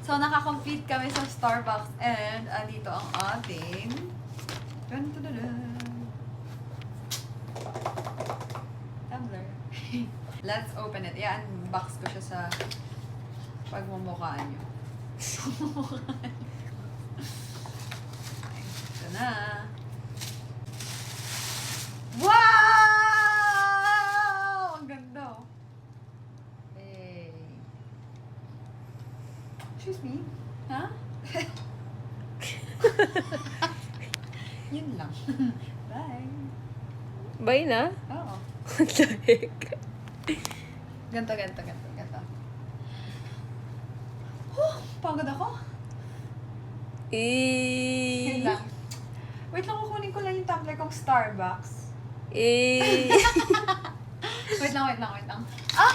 So, nakakompete kami sa Starbucks and dito ang ating tumbler. Let's open it. I-unbox ko siya sa pagmumukhaan nyo. Ito na. Wow! Ang ganda, oh. Hey. Excuse me? Ha? Yun lang. Bye. Bye na? Oo. What the heck? Ganto. Pagod ako. Yun lang. Wait lang, kukunin ko lang yung tumbler kong Starbucks. Wait lang. Ah!